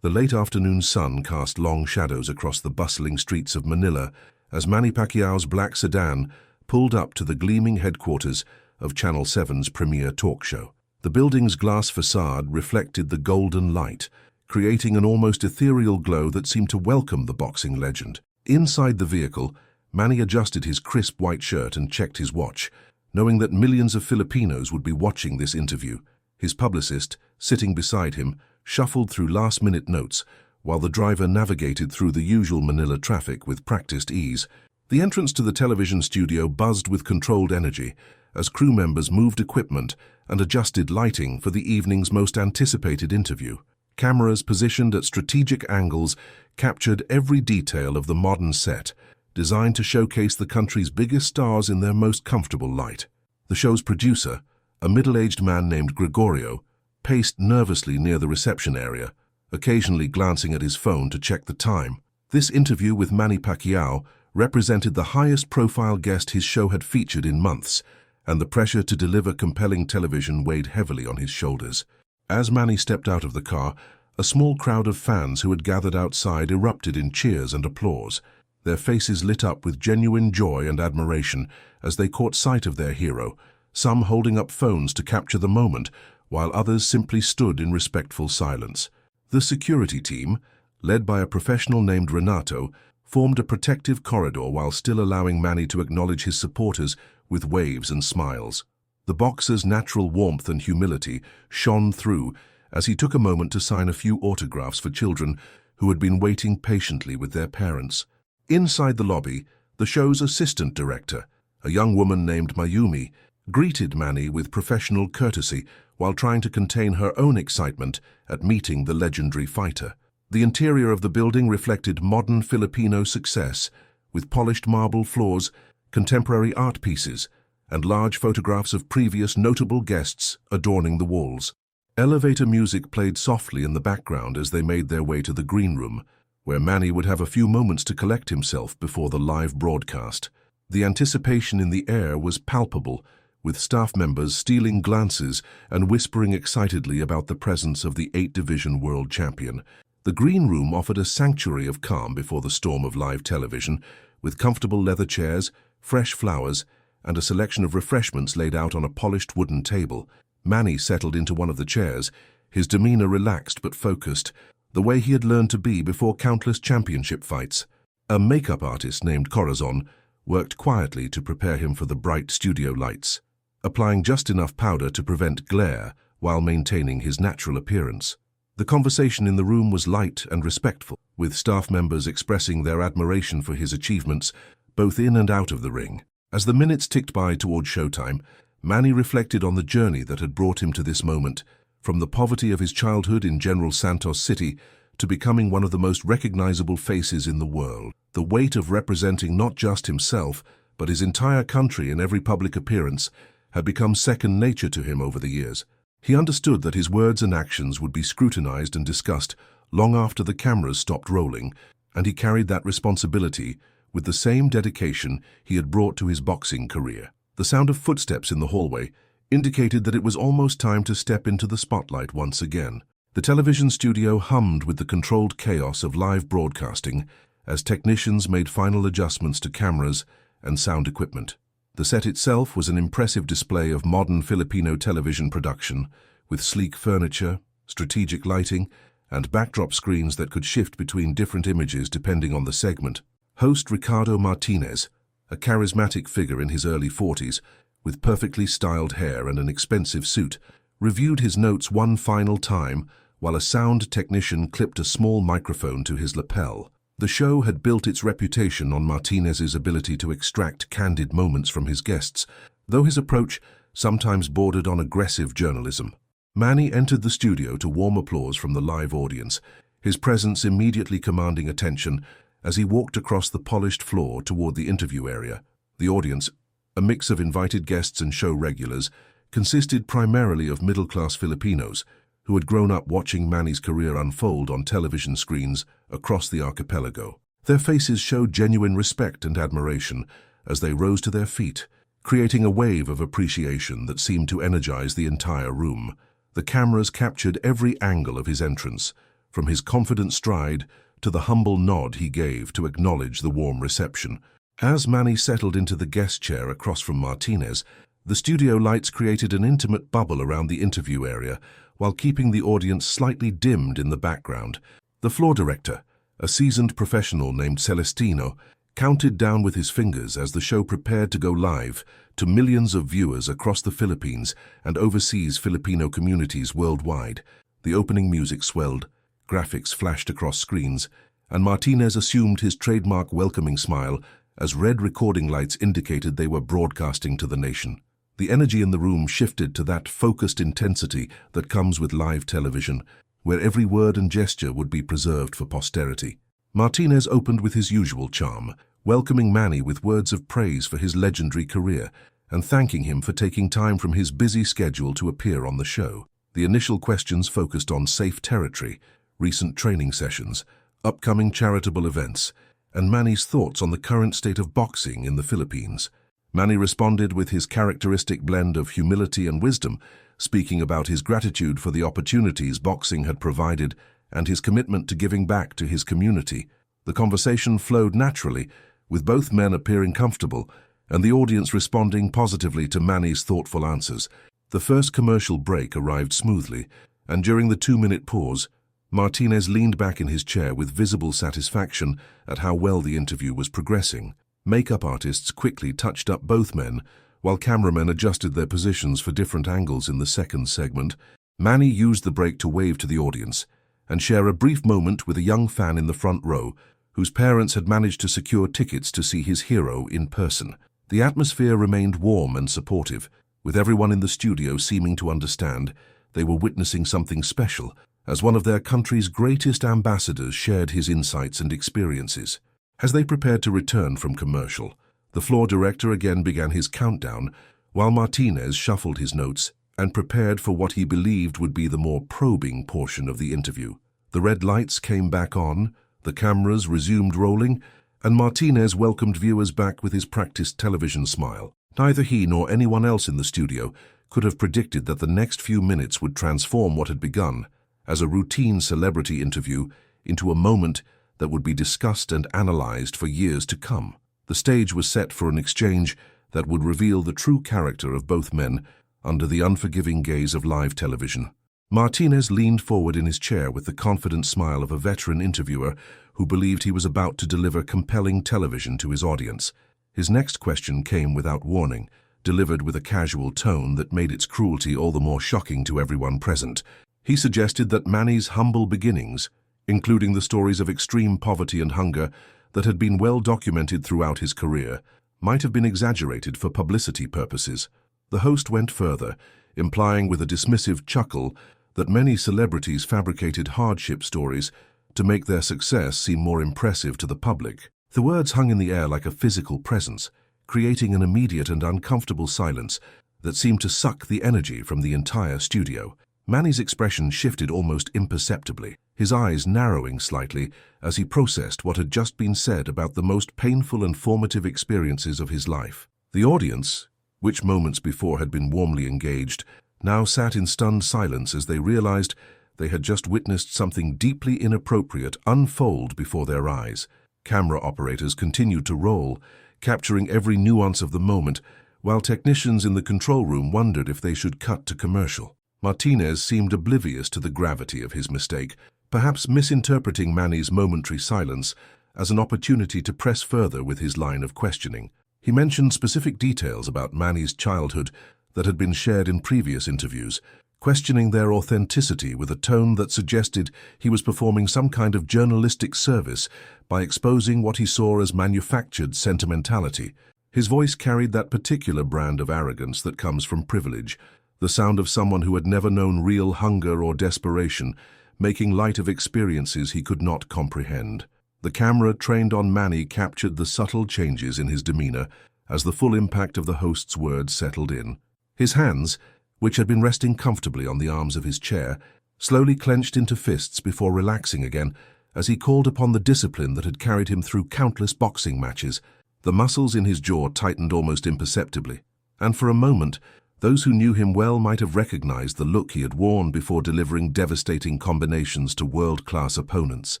The late afternoon sun cast long shadows across the bustling streets of Manila as Manny Pacquiao's black sedan pulled up to the gleaming headquarters of Channel 7's premier talk show. The building's glass facade reflected the golden light, creating an almost ethereal glow that seemed to welcome the boxing legend. Inside the vehicle, Manny adjusted his crisp white shirt and checked his watch, knowing that millions of Filipinos would be watching this interview. His publicist, sitting beside him, shuffled through last-minute notes, while the driver navigated through the usual Manila traffic with practiced ease. The entrance to the television studio buzzed with controlled energy as crew members moved equipment and adjusted lighting for the evening's most anticipated interview. Cameras positioned at strategic angles captured every detail of the modern set, designed to showcase the country's biggest stars in their most comfortable light. The show's producer, a middle-aged man named Gregorio, paced nervously near the reception area, occasionally glancing at his phone to check the time. This interview with Manny Pacquiao represented the highest-profile guest his show had featured in months, and the pressure to deliver compelling television weighed heavily on his shoulders. As Manny stepped out of the car, a small crowd of fans who had gathered outside erupted in cheers and applause, their faces lit up with genuine joy and admiration as they caught sight of their hero, some holding up phones to capture the moment, while others simply stood in respectful silence. The security team, led by a professional named Renato, formed a protective corridor while still allowing Manny to acknowledge his supporters with waves and smiles. The boxer's natural warmth and humility shone through as he took a moment to sign a few autographs for children who had been waiting patiently with their parents. Inside the lobby, the show's assistant director, a young woman named Mayumi, greeted Manny with professional courtesy while trying to contain her own excitement at meeting the legendary fighter. The interior of the building reflected modern Filipino success, with polished marble floors, contemporary art pieces, and large photographs of previous notable guests adorning the walls. Elevator music played softly in the background as they made their way to the green room, where Manny would have a few moments to collect himself before the live broadcast. The anticipation in the air was palpable, with staff members stealing glances and whispering excitedly about the presence of the 8-division world champion. The green room offered a sanctuary of calm before the storm of live television, with comfortable leather chairs, fresh flowers, and a selection of refreshments laid out on a polished wooden table. Manny settled into one of the chairs, his demeanor relaxed but focused, the way he had learned to be before countless championship fights. A makeup artist named Corazon worked quietly to prepare him for the bright studio lights, applying just enough powder to prevent glare while maintaining his natural appearance. The conversation in the room was light and respectful, with staff members expressing their admiration for his achievements, both in and out of the ring. As the minutes ticked by toward showtime, Manny reflected on the journey that had brought him to this moment, from the poverty of his childhood in General Santos City to becoming one of the most recognizable faces in the world. The weight of representing not just himself, but his entire country in every public appearance had become second nature to him over the years. He understood that his words and actions would be scrutinized and discussed long after the cameras stopped rolling, and he carried that responsibility with the same dedication he had brought to his boxing career. The sound of footsteps in the hallway indicated that it was almost time to step into the spotlight once again. The television studio hummed with the controlled chaos of live broadcasting as technicians made final adjustments to cameras and sound equipment. The set itself was an impressive display of modern Filipino television production, with sleek furniture, strategic lighting, and backdrop screens that could shift between different images depending on the segment. Host Ricardo Martinez, a charismatic figure in his early 40s, with perfectly styled hair and an expensive suit, reviewed his notes one final time while a sound technician clipped a small microphone to his lapel. The show had built its reputation on Martinez's ability to extract candid moments from his guests, though his approach sometimes bordered on aggressive journalism. Manny entered the studio to warm applause from the live audience, his presence immediately commanding attention as he walked across the polished floor toward the interview area. The audience, a mix of invited guests and show regulars, consisted primarily of middle-class Filipinos who had grown up watching Manny's career unfold on television screens across the archipelago. Their faces showed genuine respect and admiration as they rose to their feet, creating a wave of appreciation that seemed to energize the entire room. The cameras captured every angle of his entrance, from his confident stride to the humble nod he gave to acknowledge the warm reception. As Manny settled into the guest chair across from Martinez, the studio lights created an intimate bubble around the interview area, while keeping the audience slightly dimmed in the background. The floor director, a seasoned professional named Celestino, counted down with his fingers as the show prepared to go live to millions of viewers across the Philippines and overseas Filipino communities worldwide. The opening music swelled, graphics flashed across screens, and Martinez assumed his trademark welcoming smile as red recording lights indicated they were broadcasting to the nation. The energy in the room shifted to that focused intensity that comes with live television, where every word and gesture would be preserved for posterity. Martinez opened with his usual charm, welcoming Manny with words of praise for his legendary career and thanking him for taking time from his busy schedule to appear on the show. The initial questions focused on safe territory, recent training sessions, upcoming charitable events, and Manny's thoughts on the current state of boxing in the Philippines. Manny responded with his characteristic blend of humility and wisdom, speaking about his gratitude for the opportunities boxing had provided and his commitment to giving back to his community. The conversation flowed naturally, with both men appearing comfortable and the audience responding positively to Manny's thoughtful answers. The first commercial break arrived smoothly, and during the 2-minute pause, Martinez leaned back in his chair with visible satisfaction at how well the interview was progressing. Makeup artists quickly touched up both men, while cameramen adjusted their positions for different angles in the second segment. Manny used the break to wave to the audience and share a brief moment with a young fan in the front row, whose parents had managed to secure tickets to see his hero in person. The atmosphere remained warm and supportive, with everyone in the studio seeming to understand they were witnessing something special, as one of their country's greatest ambassadors shared his insights and experiences. As they prepared to return from commercial, the floor director again began his countdown, while Martinez shuffled his notes and prepared for what he believed would be the more probing portion of the interview. The red lights came back on, the cameras resumed rolling, and Martinez welcomed viewers back with his practiced television smile. Neither he nor anyone else in the studio could have predicted that the next few minutes would transform what had begun as a routine celebrity interview into a moment that would be discussed and analyzed for years to come. The stage was set for an exchange that would reveal the true character of both men under the unforgiving gaze of live television. Martinez leaned forward in his chair with the confident smile of a veteran interviewer who believed he was about to deliver compelling television to his audience. His next question came without warning, delivered with a casual tone that made its cruelty all the more shocking to everyone present. He suggested that Manny's humble beginnings, including the stories of extreme poverty and hunger that had been well documented throughout his career, might have been exaggerated for publicity purposes. The host went further, implying with a dismissive chuckle that many celebrities fabricated hardship stories to make their success seem more impressive to the public. The words hung in the air like a physical presence, creating an immediate and uncomfortable silence that seemed to suck the energy from the entire studio. Manny's expression shifted almost imperceptibly, his eyes narrowing slightly as he processed what had just been said about the most painful and formative experiences of his life. The audience, which moments before had been warmly engaged, now sat in stunned silence as they realized they had just witnessed something deeply inappropriate unfold before their eyes. Camera operators continued to roll, capturing every nuance of the moment, while technicians in the control room wondered if they should cut to commercial. Martinez seemed oblivious to the gravity of his mistake, perhaps misinterpreting Manny's momentary silence as an opportunity to press further with his line of questioning. He mentioned specific details about Manny's childhood that had been shared in previous interviews, questioning their authenticity with a tone that suggested he was performing some kind of journalistic service by exposing what he saw as manufactured sentimentality. His voice carried that particular brand of arrogance that comes from privilege, the sound of someone who had never known real hunger or desperation, making light of experiences he could not comprehend. The camera trained on Manny captured the subtle changes in his demeanor as the full impact of the host's words settled in. His hands, which had been resting comfortably on the arms of his chair, slowly clenched into fists before relaxing again as he called upon the discipline that had carried him through countless boxing matches. The muscles in his jaw tightened almost imperceptibly, and for a moment, Those who knew him well might have recognized the look he had worn before delivering devastating combinations to world-class opponents.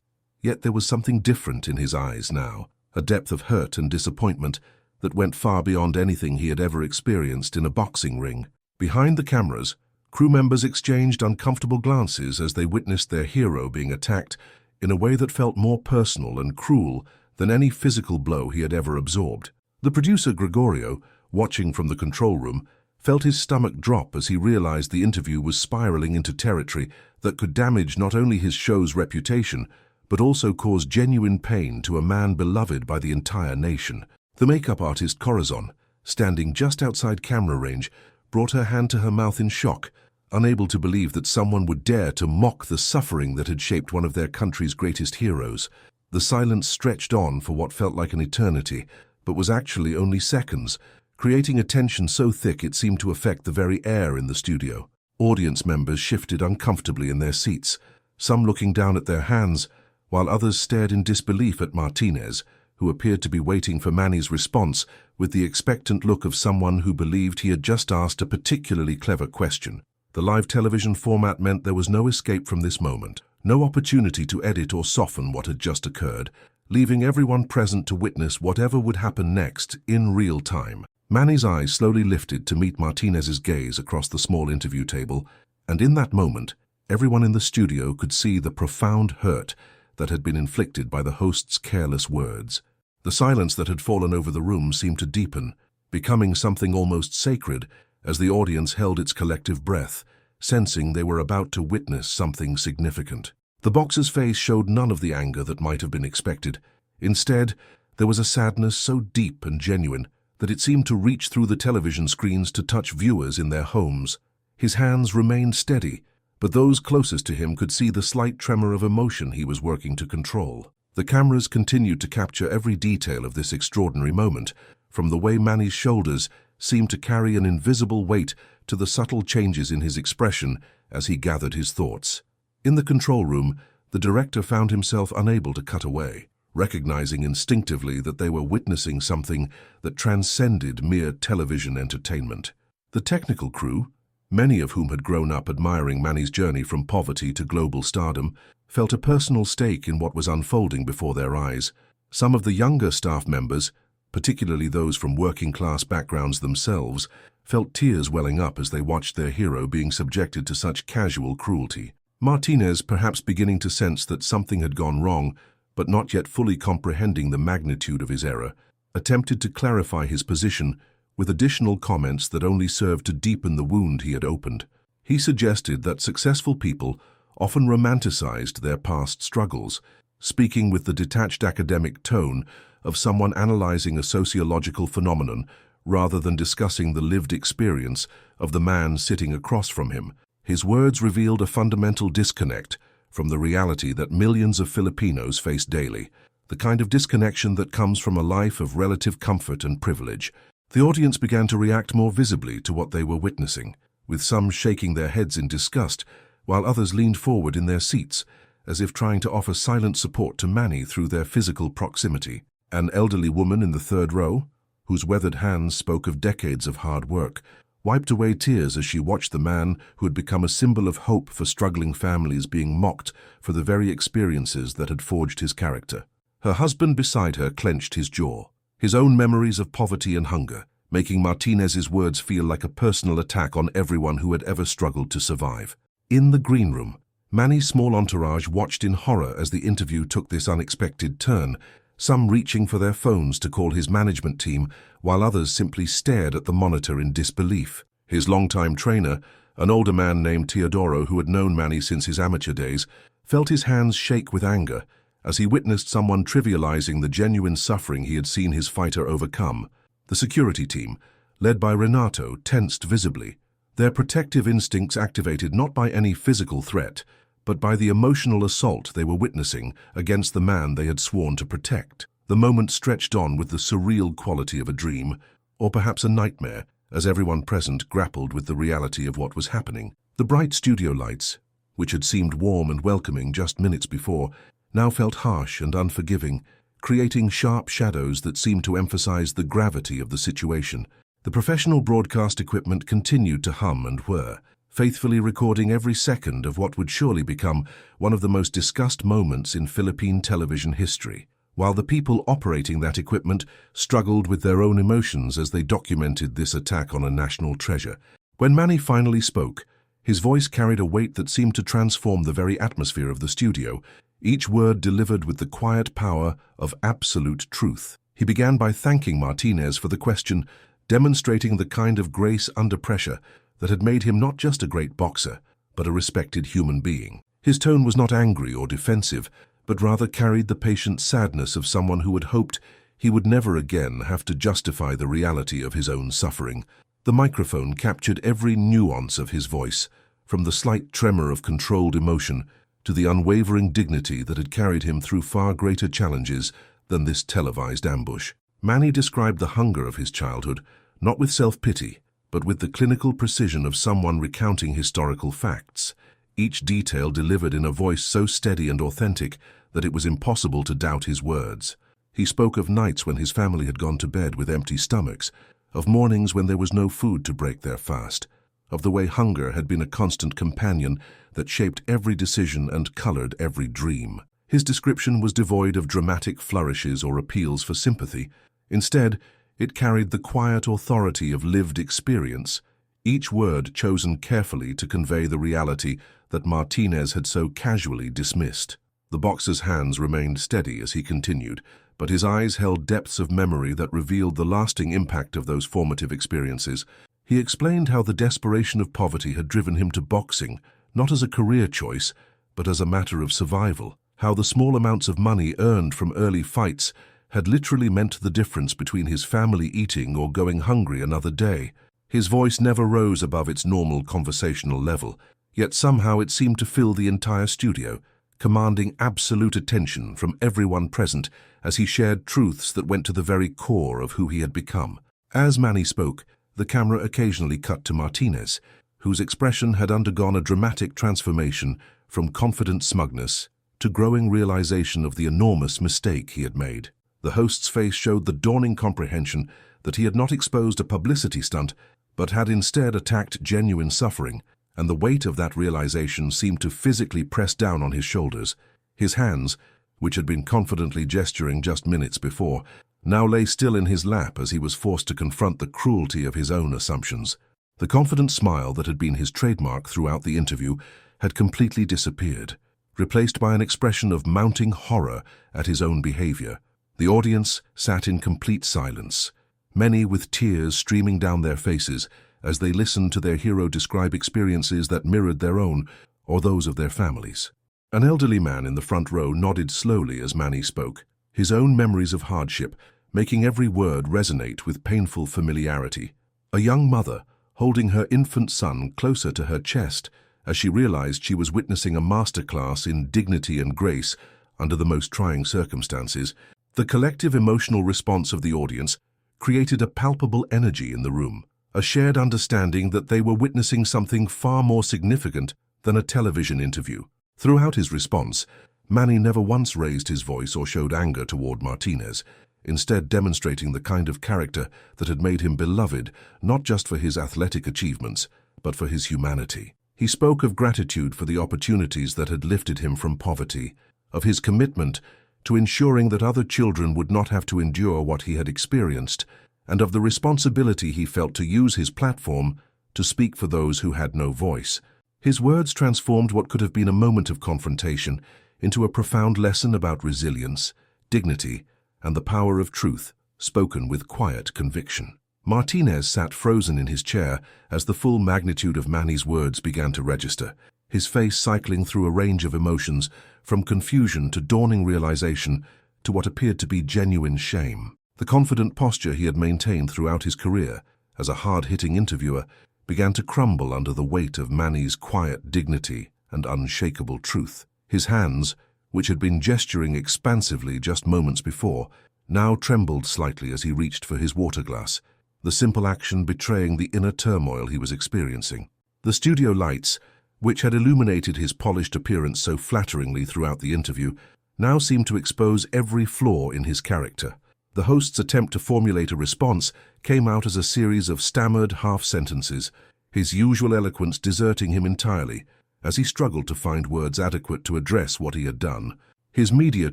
Yet there was something different in his eyes now, a depth of hurt and disappointment that went far beyond anything he had ever experienced in a boxing ring. Behind the cameras, crew members exchanged uncomfortable glances as they witnessed their hero being attacked in a way that felt more personal and cruel than any physical blow he had ever absorbed. The producer, Gregorio, watching from the control room, felt his stomach drop as he realized the interview was spiraling into territory that could damage not only his show's reputation, but also cause genuine pain to a man beloved by the entire nation. The makeup artist Corazon, standing just outside camera range, brought her hand to her mouth in shock, unable to believe that someone would dare to mock the suffering that had shaped one of their country's greatest heroes. The silence stretched on for what felt like an eternity, but was actually only seconds, creating a tension so thick it seemed to affect the very air in the studio. Audience members shifted uncomfortably in their seats, some looking down at their hands, while others stared in disbelief at Martinez, who appeared to be waiting for Manny's response with the expectant look of someone who believed he had just asked a particularly clever question. The live television format meant there was no escape from this moment, no opportunity to edit or soften what had just occurred, leaving everyone present to witness whatever would happen next in real time. Manny's eyes slowly lifted to meet Martinez's gaze across the small interview table, and in that moment, everyone in the studio could see the profound hurt that had been inflicted by the host's careless words. The silence that had fallen over the room seemed to deepen, becoming something almost sacred as the audience held its collective breath, sensing they were about to witness something significant. The boxer's face showed none of the anger that might have been expected. Instead, there was a sadness so deep and genuine that it seemed to reach through the television screens to touch viewers in their homes. His hands remained steady, but those closest to him could see the slight tremor of emotion he was working to control. The cameras continued to capture every detail of this extraordinary moment, from the way Manny's shoulders seemed to carry an invisible weight to the subtle changes in his expression as he gathered his thoughts. In the control room, the director found himself unable to cut away, recognizing instinctively that they were witnessing something that transcended mere television entertainment. The technical crew, many of whom had grown up admiring Manny's journey from poverty to global stardom, felt a personal stake in what was unfolding before their eyes. Some of the younger staff members, particularly those from working-class backgrounds themselves, felt tears welling up as they watched their hero being subjected to such casual cruelty. Martinez, perhaps beginning to sense that something had gone wrong, but not yet fully comprehending the magnitude of his error, attempted to clarify his position with additional comments that only served to deepen the wound he had opened. He suggested that successful people often romanticized their past struggles, speaking with the detached academic tone of someone analyzing a sociological phenomenon rather than discussing the lived experience of the man sitting across from him. His words revealed a fundamental disconnect from the reality that millions of Filipinos face daily, the kind of disconnection that comes from a life of relative comfort and privilege. The audience began to react more visibly to what they were witnessing, with some shaking their heads in disgust, while others leaned forward in their seats, as if trying to offer silent support to Manny through their physical proximity. An elderly woman in the third row, whose weathered hands spoke of decades of hard work, wiped away tears as she watched the man who had become a symbol of hope for struggling families being mocked for the very experiences that had forged his character. Her husband beside her clenched his jaw, his own memories of poverty and hunger, making Martinez's words feel like a personal attack on everyone who had ever struggled to survive. In the green room, Manny's small entourage watched in horror as the interview took this unexpected turn, some reaching for their phones to call his management team, while others simply stared at the monitor in disbelief. His longtime trainer, an older man named Teodoro who had known Manny since his amateur days, felt his hands shake with anger as he witnessed someone trivializing the genuine suffering he had seen his fighter overcome. The security team, led by Renato, tensed visibly, their protective instincts activated not by any physical threat, but by the emotional assault they were witnessing against the man they had sworn to protect. The moment stretched on with the surreal quality of a dream, or perhaps a nightmare, as everyone present grappled with the reality of what was happening. The bright studio lights, which had seemed warm and welcoming just minutes before, now felt harsh and unforgiving, creating sharp shadows that seemed to emphasize the gravity of the situation. The professional broadcast equipment continued to hum and whir, faithfully recording every second of what would surely become one of the most discussed moments in Philippine television history, while the people operating that equipment struggled with their own emotions as they documented this attack on a national treasure. When Manny finally spoke, his voice carried a weight that seemed to transform the very atmosphere of the studio, each word delivered with the quiet power of absolute truth. He began by thanking Martinez for the question, demonstrating the kind of grace under pressure that had made him not just a great boxer, but a respected human being. His tone was not angry or defensive, but rather carried the patient sadness of someone who had hoped he would never again have to justify the reality of his own suffering. The microphone captured every nuance of his voice, from the slight tremor of controlled emotion to the unwavering dignity that had carried him through far greater challenges than this televised ambush. Manny described the hunger of his childhood, not with self-pity, but with the clinical precision of someone recounting historical facts, each detail delivered in a voice so steady and authentic that it was impossible to doubt his words. He spoke of nights when his family had gone to bed with empty stomachs, of mornings when there was no food to break their fast, of the way hunger had been a constant companion that shaped every decision and colored every dream. His description was devoid of dramatic flourishes or appeals for sympathy. Instead, it carried the quiet authority of lived experience, each word chosen carefully to convey the reality that Martinez had so casually dismissed. The boxer's hands remained steady as he continued, but his eyes held depths of memory that revealed the lasting impact of those formative experiences. He explained how the desperation of poverty had driven him to boxing, not as a career choice, but as a matter of survival, how the small amounts of money earned from early fights had literally meant the difference between his family eating or going hungry another day. His voice never rose above its normal conversational level, yet somehow it seemed to fill the entire studio, commanding absolute attention from everyone present as he shared truths that went to the very core of who he had become. As Manny spoke, the camera occasionally cut to Martinez, whose expression had undergone a dramatic transformation from confident smugness to growing realization of the enormous mistake he had made. The host's face showed the dawning comprehension that he had not exposed a publicity stunt, but had instead attacked genuine suffering, and the weight of that realization seemed to physically press down on his shoulders. His hands, which had been confidently gesturing just minutes before, now lay still in his lap as he was forced to confront the cruelty of his own assumptions. The confident smile that had been his trademark throughout the interview had completely disappeared, replaced by an expression of mounting horror at his own behavior. The audience sat in complete silence, many with tears streaming down their faces as they listened to their hero describe experiences that mirrored their own or those of their families. An elderly man in the front row nodded slowly as Manny spoke, his own memories of hardship making every word resonate with painful familiarity. A young mother, holding her infant son closer to her chest as she realized she was witnessing a masterclass in dignity and grace under the most trying circumstances. The collective emotional response of the audience created a palpable energy in the room, a shared understanding that they were witnessing something far more significant than a television interview. Throughout his response, Manny never once raised his voice or showed anger toward Martinez, instead demonstrating the kind of character that had made him beloved not just for his athletic achievements, but for his humanity. He spoke of gratitude for the opportunities that had lifted him from poverty, of his commitment to ensuring that other children would not have to endure what he had experienced, and of the responsibility he felt to use his platform to speak for those who had no voice. His words transformed what could have been a moment of confrontation into a profound lesson about resilience, dignity, and the power of truth, spoken with quiet conviction. Martinez sat frozen in his chair as the full magnitude of Manny's words began to register, his face cycling through a range of emotions, from confusion to dawning realization to what appeared to be genuine shame. The confident posture he had maintained throughout his career as a hard-hitting interviewer began to crumble under the weight of Manny's quiet dignity and unshakable truth. His hands, which had been gesturing expansively just moments before, now trembled slightly as he reached for his water glass, the simple action betraying the inner turmoil he was experiencing. The studio lights, which had illuminated his polished appearance so flatteringly throughout the interview, now seemed to expose every flaw in his character. The host's attempt to formulate a response came out as a series of stammered half-sentences, his usual eloquence deserting him entirely, as he struggled to find words adequate to address what he had done. His media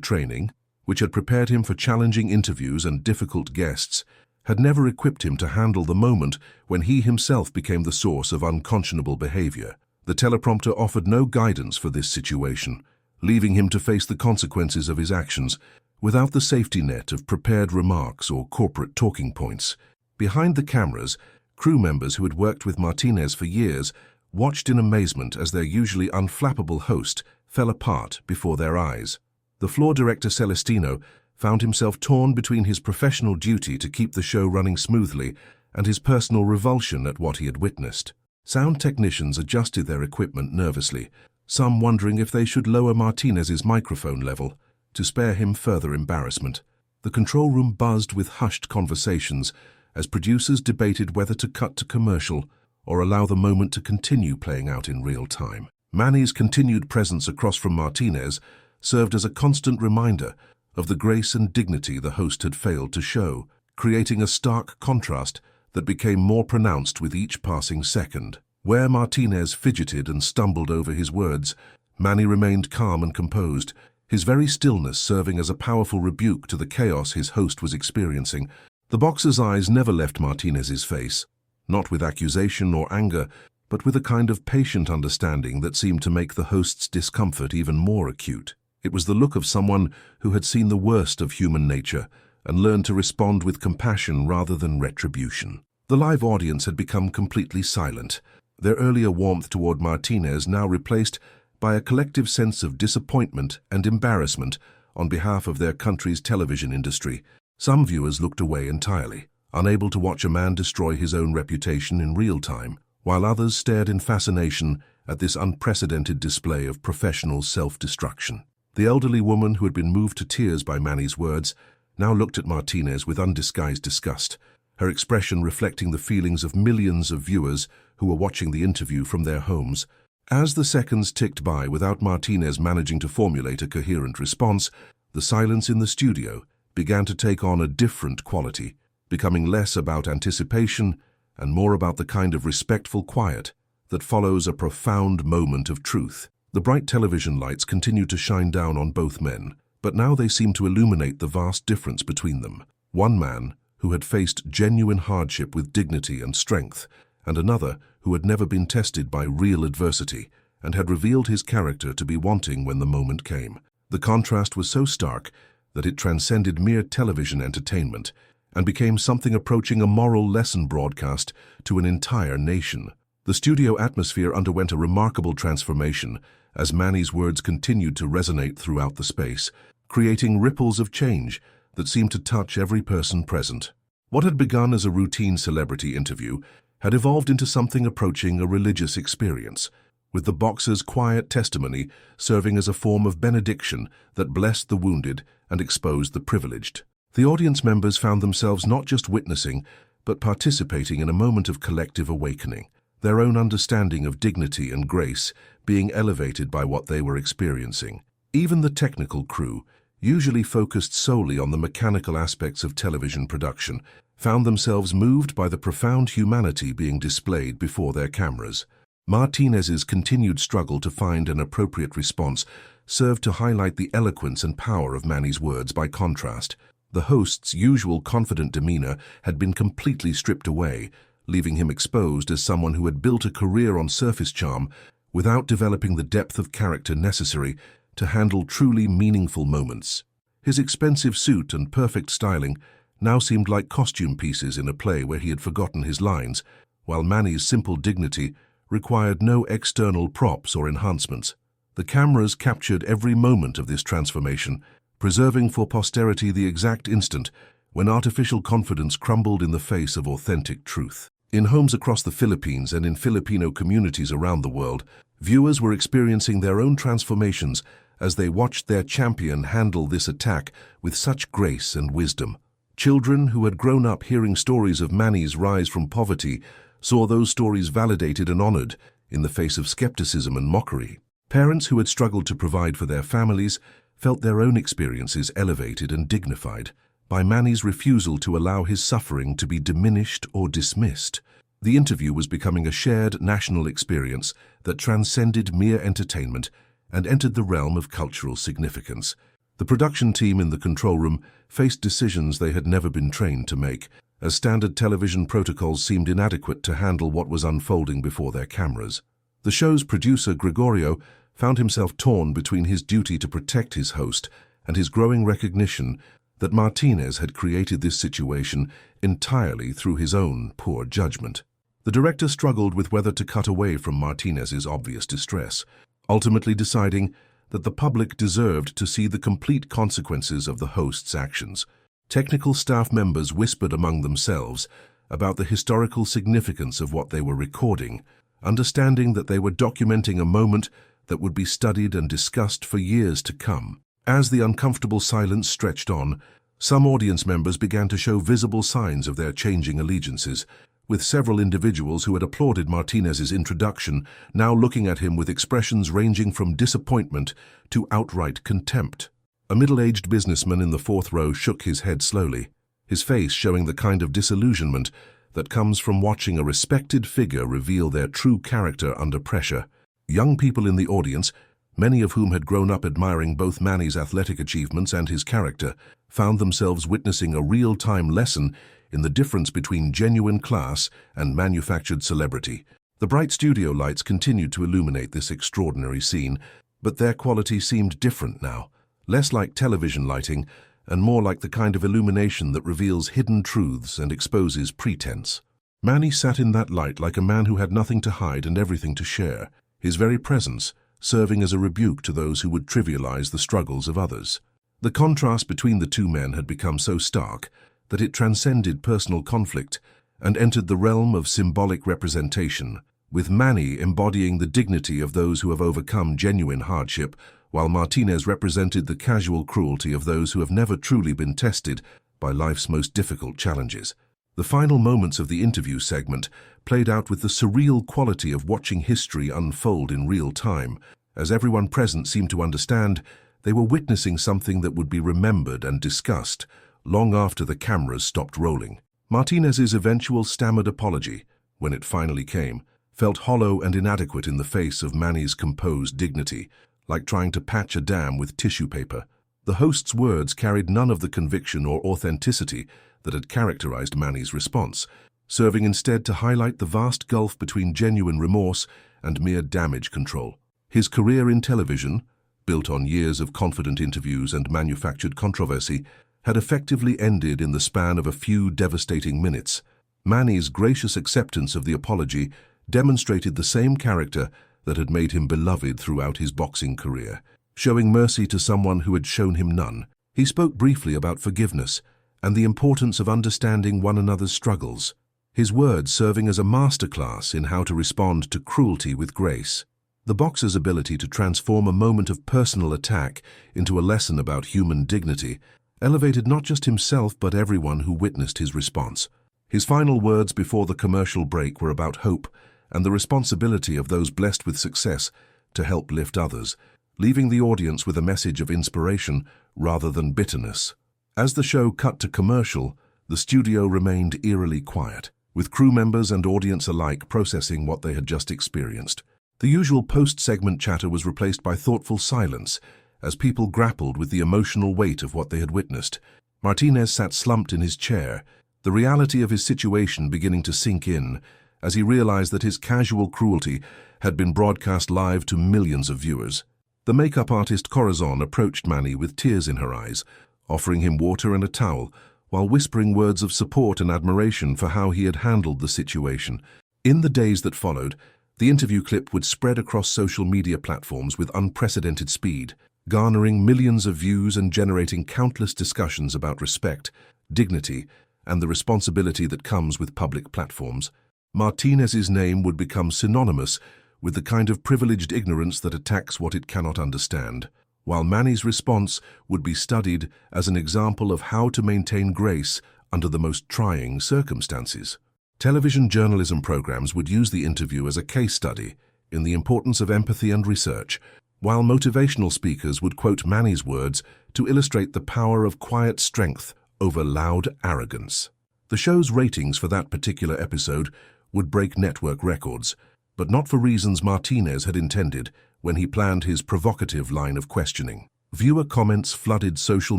training, which had prepared him for challenging interviews and difficult guests, had never equipped him to handle the moment when he himself became the source of unconscionable behavior. The teleprompter offered no guidance for this situation, leaving him to face the consequences of his actions without the safety net of prepared remarks or corporate talking points. Behind the cameras, crew members who had worked with Martinez for years watched in amazement as their usually unflappable host fell apart before their eyes. The floor director Celestino found himself torn between his professional duty to keep the show running smoothly and his personal revulsion at what he had witnessed. Sound technicians adjusted their equipment nervously, some wondering if they should lower Martinez's microphone level to spare him further embarrassment. The control room buzzed with hushed conversations as producers debated whether to cut to commercial or allow the moment to continue playing out in real time. Manny's continued presence across from Martinez served as a constant reminder of the grace and dignity the host had failed to show, creating a stark contrast that became more pronounced with each passing second. Where Martinez fidgeted and stumbled over his words, Manny remained calm and composed, his very stillness serving as a powerful rebuke to the chaos his host was experiencing. The boxer's eyes never left Martinez's face, not with accusation or anger, but with a kind of patient understanding that seemed to make the host's discomfort even more acute. It was the look of someone who had seen the worst of human nature and learned to respond with compassion rather than retribution. The live audience had become completely silent, their earlier warmth toward Martinez now replaced by a collective sense of disappointment and embarrassment on behalf of their country's television industry. Some viewers looked away entirely, unable to watch a man destroy his own reputation in real time, while others stared in fascination at this unprecedented display of professional self-destruction. The elderly woman who had been moved to tears by Manny's words now looked at Martinez with undisguised disgust, her expression reflecting the feelings of millions of viewers who were watching the interview from their homes. As the seconds ticked by without Martinez managing to formulate a coherent response, the silence in the studio began to take on a different quality, becoming less about anticipation and more about the kind of respectful quiet that follows a profound moment of truth. The bright television lights continued to shine down on both men, but now they seemed to illuminate the vast difference between them. One man who had faced genuine hardship with dignity and strength, and another who had never been tested by real adversity and had revealed his character to be wanting when the moment came. The contrast was so stark that it transcended mere television entertainment and became something approaching a moral lesson broadcast to an entire nation. The studio atmosphere underwent a remarkable transformation as Manny's words continued to resonate throughout the space, creating ripples of change that seemed to touch every person present. What had begun as a routine celebrity interview had evolved into something approaching a religious experience, with the boxer's quiet testimony serving as a form of benediction that blessed the wounded and exposed the privileged. The audience members found themselves not just witnessing, but participating in a moment of collective awakening, their own understanding of dignity and grace being elevated by what they were experiencing. Even the technical crew, usually focused solely on the mechanical aspects of television production, found themselves moved by the profound humanity being displayed before their cameras. Martinez's continued struggle to find an appropriate response served to highlight the eloquence and power of Manny's words. By contrast, the host's usual confident demeanor had been completely stripped away, leaving him exposed as someone who had built a career on surface charm without developing the depth of character necessary to handle truly meaningful moments. His expensive suit and perfect styling now seemed like costume pieces in a play where he had forgotten his lines, while Manny's simple dignity required no external props or enhancements. The cameras captured every moment of this transformation, preserving for posterity the exact instant when artificial confidence crumbled in the face of authentic truth. In homes across the Philippines and in Filipino communities around the world, viewers were experiencing their own transformations as they watched their champion handle this attack with such grace and wisdom. Children who had grown up hearing stories of Manny's rise from poverty saw those stories validated and honored in the face of skepticism and mockery. Parents who had struggled to provide for their families felt their own experiences elevated and dignified, by Manny's refusal to allow his suffering to be diminished or dismissed. The interview was becoming a shared national experience that transcended mere entertainment and entered the realm of cultural significance. The production team in the control room faced decisions they had never been trained to make, as standard television protocols seemed inadequate to handle what was unfolding before their cameras. The show's producer, Gregorio, found himself torn between his duty to protect his host and his growing recognition that Martinez had created this situation entirely through his own poor judgment. The director struggled with whether to cut away from Martinez's obvious distress, ultimately deciding that the public deserved to see the complete consequences of the host's actions. Technical staff members whispered among themselves about the historical significance of what they were recording, understanding that they were documenting a moment that would be studied and discussed for years to come. As the uncomfortable silence stretched on, some audience members began to show visible signs of their changing allegiances, with several individuals who had applauded Martinez's introduction now looking at him with expressions ranging from disappointment to outright contempt. A middle-aged businessman in the fourth row shook his head slowly, his face showing the kind of disillusionment that comes from watching a respected figure reveal their true character under pressure. Young people in the audience, many of whom had grown up admiring both Manny's athletic achievements and his character, found themselves witnessing a real-time lesson in the difference between genuine class and manufactured celebrity. The bright studio lights continued to illuminate this extraordinary scene, but their quality seemed different now, less like television lighting and more like the kind of illumination that reveals hidden truths and exposes pretense. Manny sat in that light like a man who had nothing to hide and everything to share, his very presence serving as a rebuke to those who would trivialize the struggles of others. The contrast between the two men had become so stark that it transcended personal conflict and entered the realm of symbolic representation, with Manny embodying the dignity of those who have overcome genuine hardship, while Martinez represented the casual cruelty of those who have never truly been tested by life's most difficult challenges. The final moments of the interview segment played out with the surreal quality of watching history unfold in real time, as everyone present seemed to understand they were witnessing something that would be remembered and discussed long after the cameras stopped rolling. Martinez's eventual stammered apology, when it finally came, felt hollow and inadequate in the face of Manny's composed dignity, like trying to patch a dam with tissue paper. The host's words carried none of the conviction or authenticity that had characterized Manny's response, serving instead to highlight the vast gulf between genuine remorse and mere damage control. His career in television, built on years of confident interviews and manufactured controversy, had effectively ended in the span of a few devastating minutes. Manny's gracious acceptance of the apology demonstrated the same character that had made him beloved throughout his boxing career, showing mercy to someone who had shown him none. He spoke briefly about forgiveness and the importance of understanding one another's struggles, his words serving as a masterclass in how to respond to cruelty with grace. The boxer's ability to transform a moment of personal attack into a lesson about human dignity elevated not just himself but everyone who witnessed his response. His final words before the commercial break were about hope and the responsibility of those blessed with success to help lift others, leaving the audience with a message of inspiration rather than bitterness. As the show cut to commercial, the studio remained eerily quiet, with crew members and audience alike processing what they had just experienced. The usual post-segment chatter was replaced by thoughtful silence as people grappled with the emotional weight of what they had witnessed. Martinez sat slumped in his chair, the reality of his situation beginning to sink in as he realized that his casual cruelty had been broadcast live to millions of viewers. The makeup artist Corazon approached Manny with tears in her eyes, offering him water and a towel, while whispering words of support and admiration for how he had handled the situation. In the days that followed, the interview clip would spread across social media platforms with unprecedented speed, garnering millions of views and generating countless discussions about respect, dignity, and the responsibility that comes with public platforms. Martinez's name would become synonymous with the kind of privileged ignorance that attacks what it cannot understand, while Manny's response would be studied as an example of how to maintain grace under the most trying circumstances. Television journalism programs would use the interview as a case study in the importance of empathy and research, while motivational speakers would quote Manny's words to illustrate the power of quiet strength over loud arrogance. The show's ratings for that particular episode would break network records, but not for reasons Martinez had intended when he planned his provocative line of questioning. Viewer comments flooded social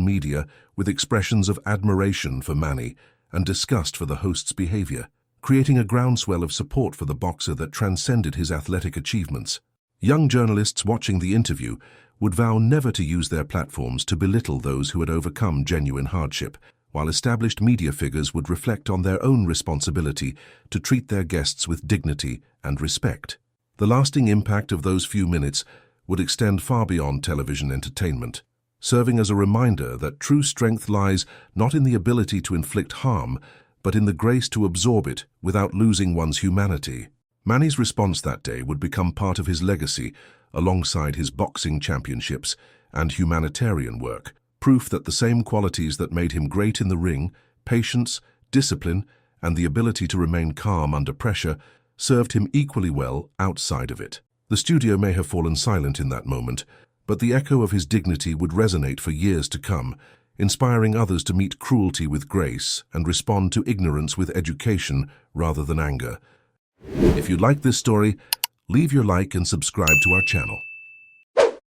media with expressions of admiration for Manny and disgust for the host's behavior, creating a groundswell of support for the boxer that transcended his athletic achievements. Young journalists watching the interview would vow never to use their platforms to belittle those who had overcome genuine hardship, while established media figures would reflect on their own responsibility to treat their guests with dignity and respect. The lasting impact of those few minutes would extend far beyond television entertainment, serving as a reminder that true strength lies not in the ability to inflict harm, but in the grace to absorb it without losing one's humanity. Manny's response that day would become part of his legacy alongside his boxing championships and humanitarian work, proof that the same qualities that made him great in the ring, patience, discipline, and the ability to remain calm under pressure, served him equally well outside of it. The studio may have fallen silent in that moment, but the echo of his dignity would resonate for years to come, inspiring others to meet cruelty with grace and respond to ignorance with education rather than anger. If you like this story, leave your like and subscribe to our channel.